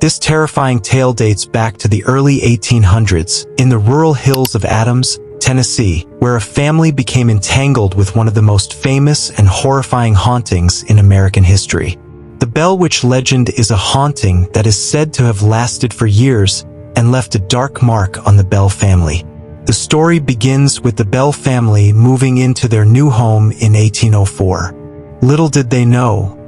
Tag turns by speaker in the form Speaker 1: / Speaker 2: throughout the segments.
Speaker 1: This terrifying tale dates back to the early 1800s in the rural hills of Adams, Tennessee, where a family became entangled with one of the most famous and horrifying hauntings in American history. The Bell Witch legend is a haunting that is said to have lasted for years and left a dark mark on the Bell family. The story begins with the Bell family moving into their new home in 1804. Little did they know,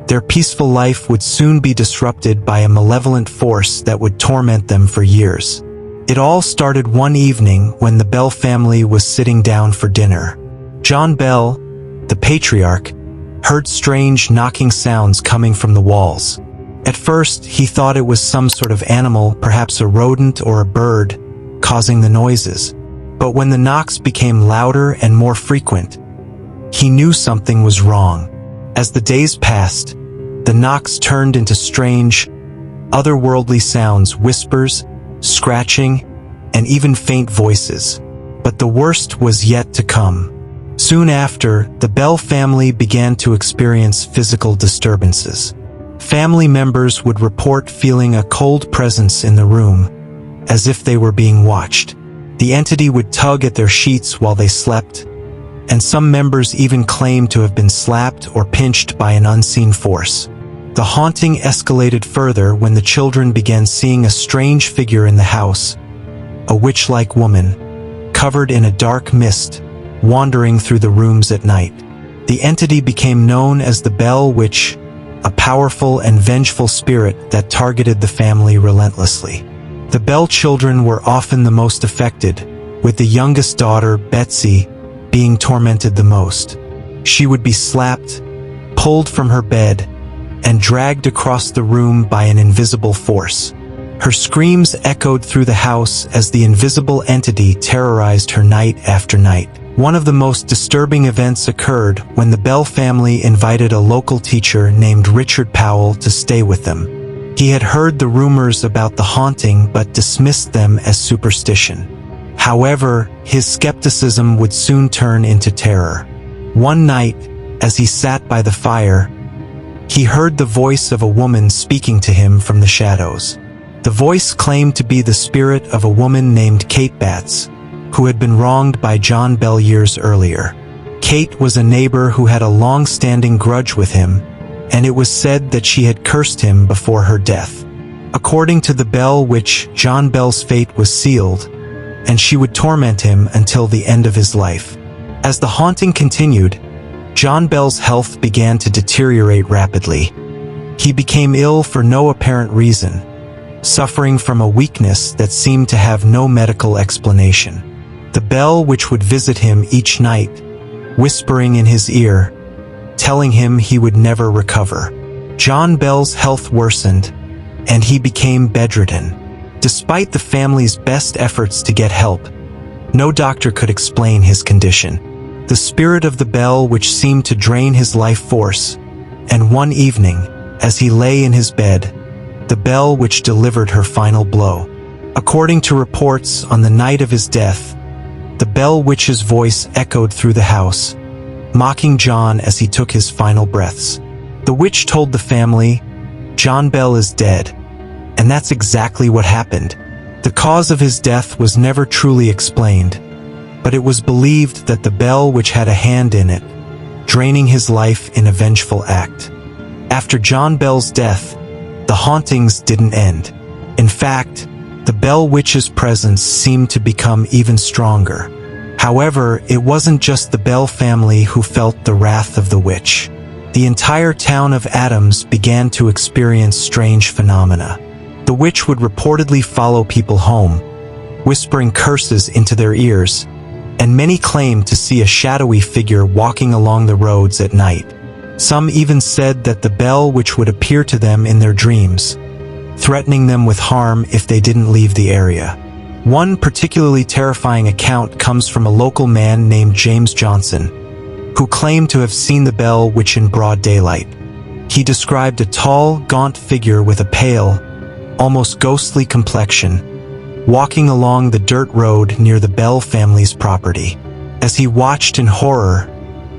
Speaker 1: their peaceful life would soon be disrupted by a malevolent force that would torment them for years. It all started one evening when the Bell family was sitting down for dinner. John Bell, the patriarch, heard strange knocking sounds coming from the walls. At first, he thought it was some sort of animal, perhaps a rodent or a bird, causing the noises. But when the knocks became louder and more frequent, he knew something was wrong. As the days passed, the knocks turned into strange, otherworldly sounds, whispers, scratching, and even faint voices. But the worst was yet to come. Soon after, the Bell family began to experience physical disturbances. Family members would report feeling a cold presence in the room, as if they were being watched. The entity would tug at their sheets while they slept, and some members even claimed to have been slapped or pinched by an unseen force. The haunting escalated further when the children began seeing a strange figure in the house, a witch-like woman, covered in a dark mist, wandering through the rooms at night. The entity became known as the Bell Witch, a powerful and vengeful spirit that targeted the family relentlessly. The Bell children were often the most affected, with the youngest daughter, Betsy, being tormented the most. She would be slapped, pulled from her bed, and dragged across the room by an invisible force. Her screams echoed through the house as the invisible entity terrorized her night after night. One of the most disturbing events occurred when the Bell family invited a local teacher named Richard Powell to stay with them. He had heard the rumors about the haunting but dismissed them as superstition. However, his skepticism would soon turn into terror. One night, as he sat by the fire, he heard the voice of a woman speaking to him from the shadows. The voice claimed to be the spirit of a woman named Kate Batts, who had been wronged by John Bell years earlier. Kate was a neighbor who had a long-standing grudge with him, and it was said that she had cursed him before her death. According to the Bell Witch, John Bell's fate was sealed, and she would torment him until the end of his life. As the haunting continued, John Bell's health began to deteriorate rapidly. He became ill for no apparent reason, suffering from a weakness that seemed to have no medical explanation. The Bell Witch would visit him each night, whispering in his ear, telling him he would never recover. John Bell's health worsened, and he became bedridden. Despite the family's best efforts to get help, no doctor could explain his condition. The spirit of the Bell Witch seemed to drain his life force, and one evening, as he lay in his bed, the Bell Witch delivered her final blow. According to reports, on the night of his death, the Bell Witch's voice echoed through the house, mocking John as he took his final breaths. The witch told the family, "John Bell is dead," and that's exactly what happened. The cause of his death was never truly explained, but it was believed that the Bell Witch had a hand in it, draining his life in a vengeful act. After John Bell's death, the hauntings didn't end. In fact, the Bell Witch's presence seemed to become even stronger. However, it wasn't just the Bell family who felt the wrath of the witch. The entire town of Adams began to experience strange phenomena. The witch would reportedly follow people home, whispering curses into their ears, and many claimed to see a shadowy figure walking along the roads at night. Some even said that the Bell Witch would appear to them in their dreams, threatening them with harm if they didn't leave the area. One particularly terrifying account comes from a local man named James Johnson, who claimed to have seen the Bell Witch in broad daylight. He described a tall, gaunt figure with a pale, almost ghostly complexion, walking along the dirt road near the Bell family's property. As he watched in horror,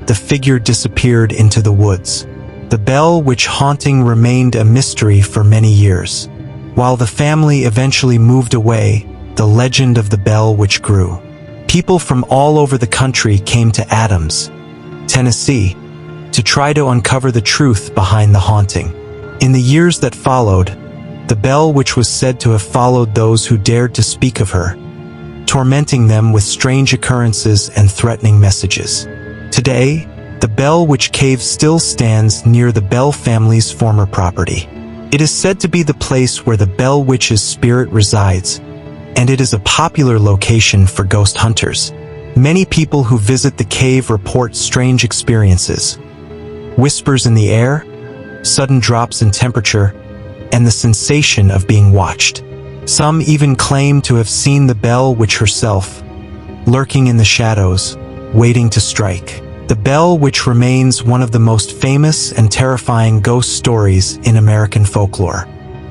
Speaker 1: the figure disappeared into the woods. The Bell Witch haunting remained a mystery for many years. While the family eventually moved away, the legend of the bell witch grew. People from all over the country came to Adams, Tennessee, to try to uncover the truth behind the haunting. In the years that followed, the bell witch was said to have followed those who dared to speak of her, tormenting them with strange occurrences and threatening messages. Today, the Bell Witch Cave still stands near the Bell family's former property. It is said to be the place where the Bell Witch's spirit resides, and it is a popular location for ghost hunters. Many people who visit the cave report strange experiences: whispers in the air, sudden drops in temperature, and the sensation of being watched. Some even claim to have seen the Bell Witch herself, lurking in the shadows, waiting to strike. The Bell Witch remains one of the most famous and terrifying ghost stories in American folklore.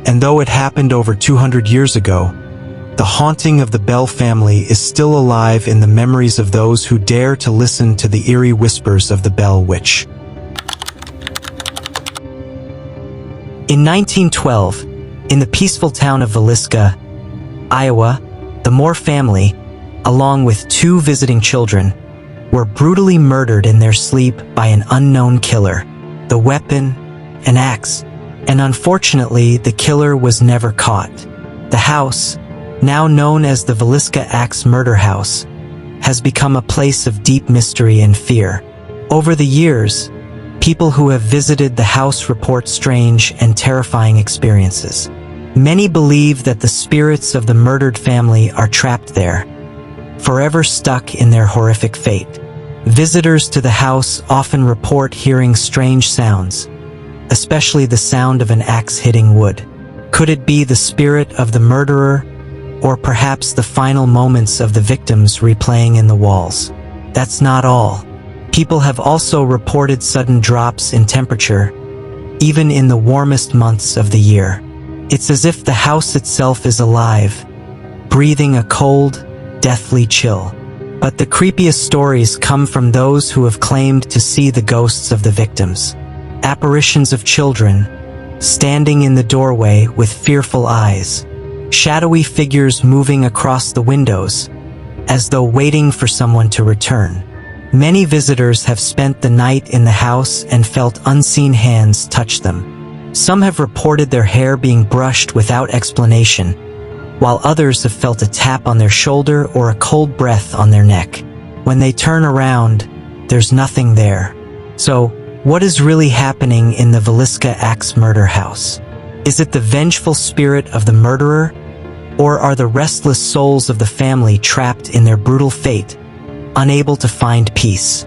Speaker 1: And though it happened over 200 years ago, the haunting of the Bell family is still alive in the memories of those who dare to listen to the eerie whispers of the Bell Witch. In 1912, in the peaceful town of Villisca, Iowa, the Moore family, along with 2 visiting children, were brutally murdered in their sleep by an unknown killer. The weapon, an axe, and unfortunately the killer was never caught. The house, now known as the Villisca Axe Murder House, has become a place of deep mystery and fear. Over the years, people who have visited the house report strange and terrifying experiences. Many believe that the spirits of the murdered family are trapped there, forever stuck in their horrific fate. Visitors to the house often report hearing strange sounds, especially the sound of an axe hitting wood. Could it be the spirit of the murderer, or perhaps the final moments of the victims replaying in the walls? That's not all. People have also reported sudden drops in temperature, even in the warmest months of the year. It's as if the house itself is alive, breathing a cold, deathly chill. But the creepiest stories come from those who have claimed to see the ghosts of the victims. Apparitions of children, standing in the doorway with fearful eyes. Shadowy figures moving across the windows, as though waiting for someone to return. Many visitors have spent the night in the house and felt unseen hands touch them. Some have reported their hair being brushed without explanation, while others have felt a tap on their shoulder or a cold breath on their neck. When they turn around, there's nothing there. So, what is really happening in the Villisca Axe Murder House? Is it the vengeful spirit of the murderer, or are the restless souls of the family trapped in their brutal fate, unable to find peace?